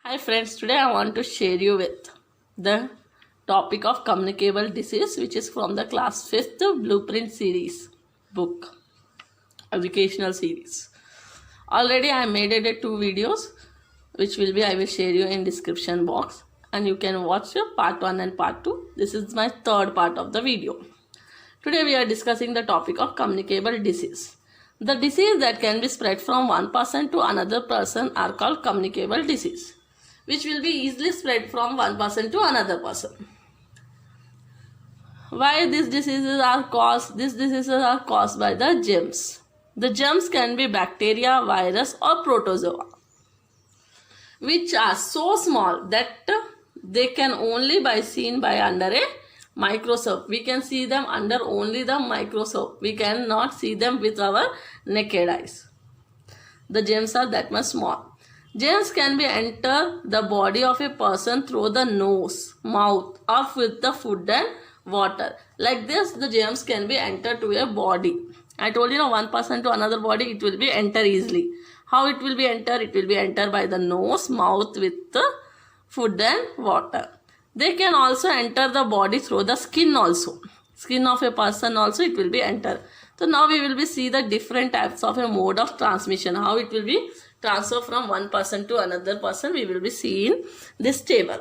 Hi friends, today I want to share you with the topic of communicable disease, which is from the class 5th blueprint series book, educational series. Already I made it 2 videos, which I will share you in description box, and you can watch part 1 and part 2. This is my third part of the video. Today we are discussing the topic of communicable disease. The disease that can be spread from one person to another person are called communicable disease, which will be easily spread from one person to another person. Why these diseases are caused? These diseases are caused by the germs. The germs can be bacteria, virus or protozoa, which are so small that they can only be seen by under a microscope. We can see them under only the microscope. We cannot see them with our naked eyes. The germs are that much small. Germs can be enter the body of a person through the nose, mouth, or with the food and water. Like this, the germs can be entered to a body. I told you, one person to another body, it will be enter easily. How it will be enter? It will be enter by the nose, mouth with the food and water. They can also enter the body through the skin also. Skin of a person also it will be enter. So now we will be see the different types of a mode of transmission. How it will be transfer from one person to another person, we will be seeing this table.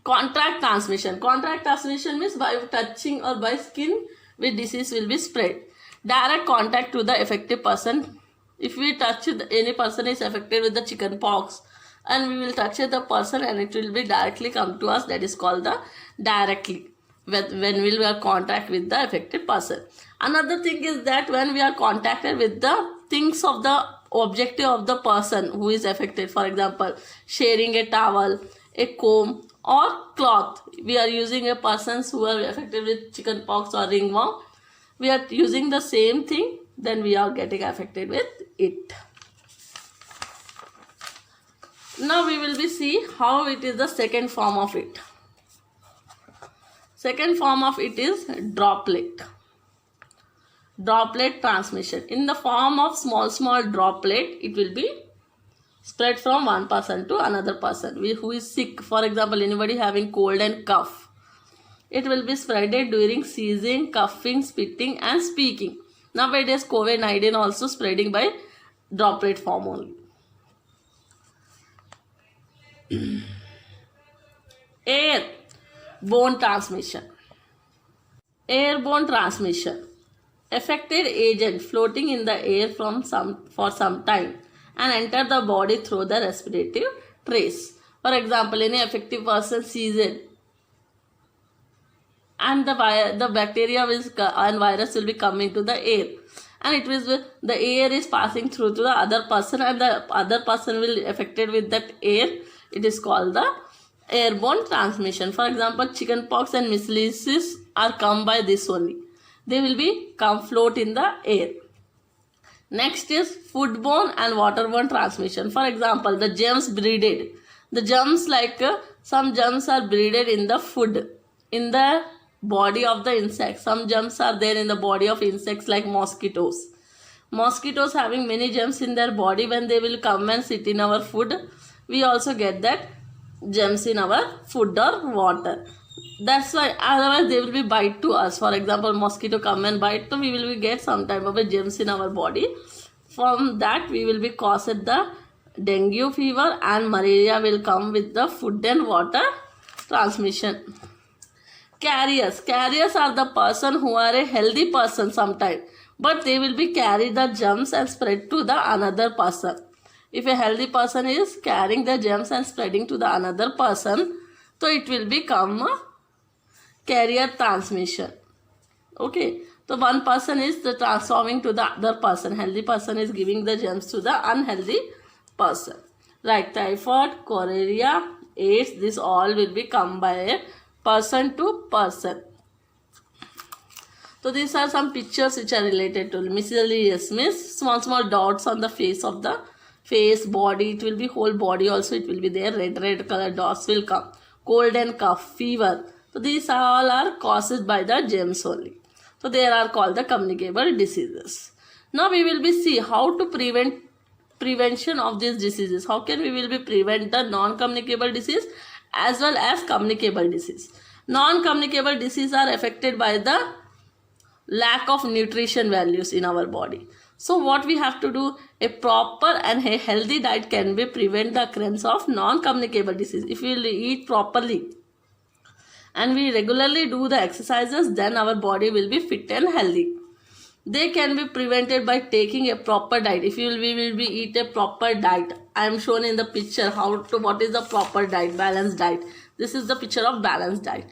Contact transmission. Contact transmission means by touching or by skin, with disease will be spread. Direct contact to the affected person. If we touch any person is affected with the chicken pox, and we will touch the person and it will be directly come to us, that is called the directly, when we are contact with the affected person. Another thing is that when we are contacted with the things of the objective of the person who is affected, for example sharing a towel, a comb or cloth, we are using a persons who are affected with chicken pox or ringworm, we are using the same thing, then we are getting affected with it. Now we will be see how it is the second form of it. Second form of it is droplet. Droplet transmission. In the form of small droplet, it will be spread from one person to another person who is sick. For example, anybody having cold and cough, it will be spreaded during sneezing, coughing, spitting and speaking. Nowadays COVID-19 also spreading by droplet form only. Airborne transmission. Airborne transmission. Affected agent floating in the air for some time and enter the body through the respiratory trace. For example, any affected person season and the bacteria and virus will be coming to the air, and it is the air is passing through to the other person and the other person will be affected with that air. It is called the airborne transmission. For example, chicken pox and measles are come by this only. They will be float in the air. Next is foodborne and waterborne transmission. For example, the germs breeded. The germs some germs are breeded in the food, in the body of the insects. Some germs are there in the body of insects like mosquitoes. Mosquitoes having many germs in their body, when they will come and sit in our food, we also get that germs in our food or water. That's why otherwise they will be bite to us. For example, mosquito come and bite, so we will get some type of a germs in our body. From that we will be caused the dengue fever and malaria will come with the food and water transmission. Carriers. Carriers are the person who are a healthy person sometime, but they will be carry the germs and spread to the another person. If a healthy person is carrying the germs and spreading to the another person, so it will become carrier transmission. Okay. So one person is transforming to the other person. Healthy person is giving the germs to the unhealthy person. Like typhoid, cholera, AIDS, this all will be come by a person to person. So these are some pictures which are related to measles. Means small dots on the face of the face, body. It will be whole body also. It will be there. Red color dots will come. Cold and cough, fever. So these all are caused by the germs only. So they are called the communicable diseases. Now we will be see how to prevent prevention of these diseases. How can we will be prevent the non-communicable disease as well as communicable disease? Non-communicable disease are affected by the lack of nutrition values in our body. So what we have to do, a proper and a healthy diet can be prevent the occurrence of non-communicable disease. If we eat properly and we regularly do the exercises, then our body will be fit and healthy. They can be prevented by taking a proper diet. If we will be eat a proper diet, I am shown in the picture what is the proper diet, balanced diet. This is the picture of balanced diet.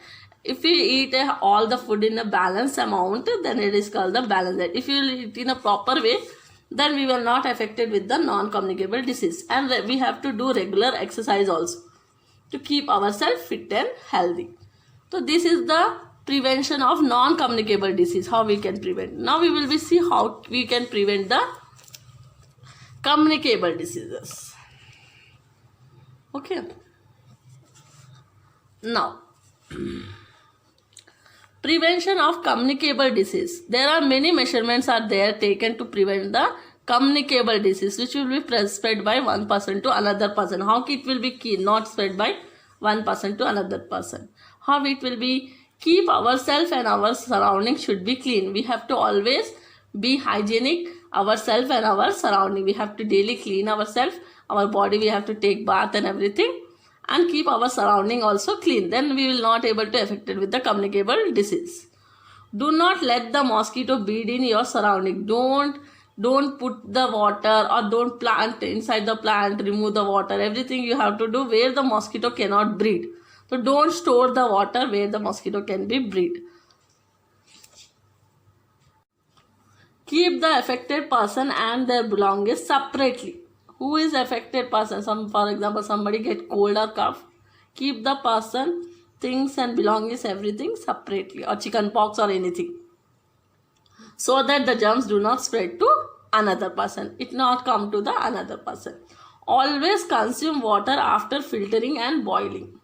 If we eat all the food in a balanced amount, then it is called the balanced diet. If you eat in a proper way, then we will not affected with the non-communicable disease. And we have to do regular exercise also to keep ourselves fit and healthy. So this is the prevention of non-communicable disease, how we can prevent. Now we will see how we can prevent the communicable diseases. Okay. Now, prevention of communicable disease. There are many measurements are there taken to prevent the communicable disease, which will be spread by one person to another person. How it will be not spread by one person to another person? How it will be? Keep ourselves and our surroundings should be clean. We have to always be hygienic ourselves and our surrounding. We have to daily clean ourselves, our body. We have to take bath and everything, and keep our surrounding also clean. Then we will not able to affected with the communicable disease. Do not let the mosquito breed in your surrounding. Don't put the water or don't plant inside the plant. Remove the water. Everything you have to do where the mosquito cannot breed. So don't store the water where the mosquito can be breed. Keep the affected person and their belongings separately. Who is affected person? For example, somebody get cold or cough. Keep the person, things and belongings, everything separately, or chicken pox or anything, so that the germs do not spread to another person. It not come to the another person. Always consume water after filtering and boiling.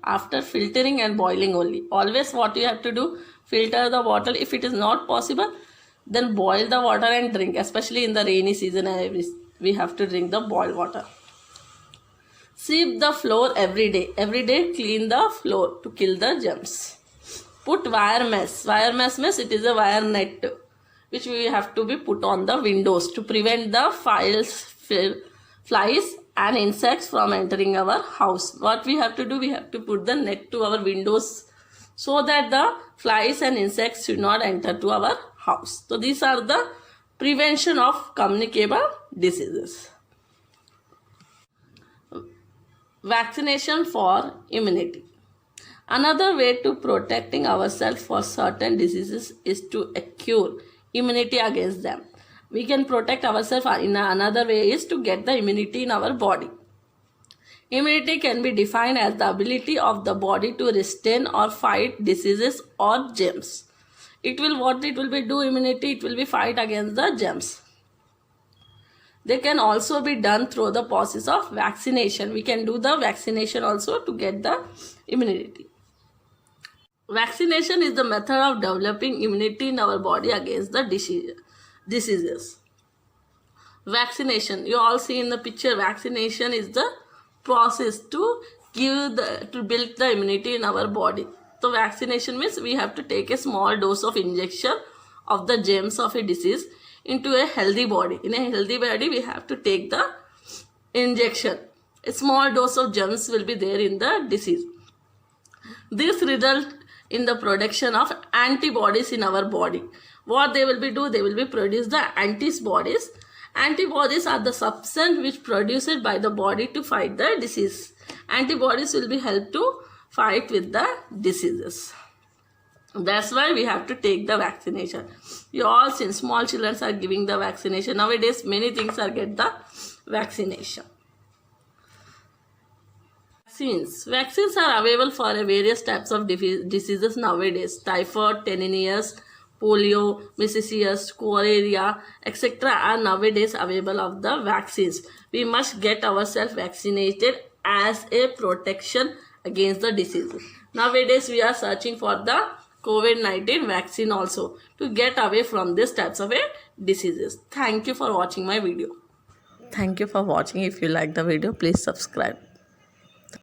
After filtering and boiling only. Always what you have to do, filter the water. If it is not possible, then boil the water and drink. Especially in the rainy season, we have to drink the boiled water. Sweep the floor every day. Every day clean the floor to kill the germs. Put wire mesh. Wire mesh means it is a wire net which we have to be put on the windows to prevent the flies and insects from entering our house. What we have to do, we have to put the net to our windows so that the flies and insects should not enter to our house. So these are the prevention of communicable diseases. Vaccination for immunity. Another way to protecting ourselves for certain diseases is to acquire immunity against them. We can protect ourselves in another way is to get the immunity in our body. Immunity can be defined as the ability of the body to restrain or fight diseases or germs. What it will be do immunity, it will be fight against the germs. They can also be done through the process of vaccination. We can do the vaccination also to get the immunity. Vaccination is the method of developing immunity in our body against the diseases. Vaccination, you all see in the picture, vaccination is the process to build the immunity in our body. So vaccination means we have to take a small dose of injection of the germs of a disease into a healthy body. In a healthy body, we have to take the injection. A small dose of germs will be there in the disease. This result in the production of antibodies in our body. What they will be do? They will be produce the antibodies. Antibodies are the substance which produced by the body to fight the disease. Antibodies will be help to fight with the diseases. That's why we have to take the vaccination. You all seen small children are giving the vaccination. Nowadays many things are get the vaccination. Vaccines are available for various types of diseases nowadays. Typhoid, tetanus, polio, measles, cholera, etc. are nowadays available of the vaccines. We must get ourselves vaccinated as a protection against the diseases. Nowadays we are searching for the COVID-19 vaccine also to get away from these types of diseases. Thank you for watching my video. Thank you for watching. If you like the video, please subscribe.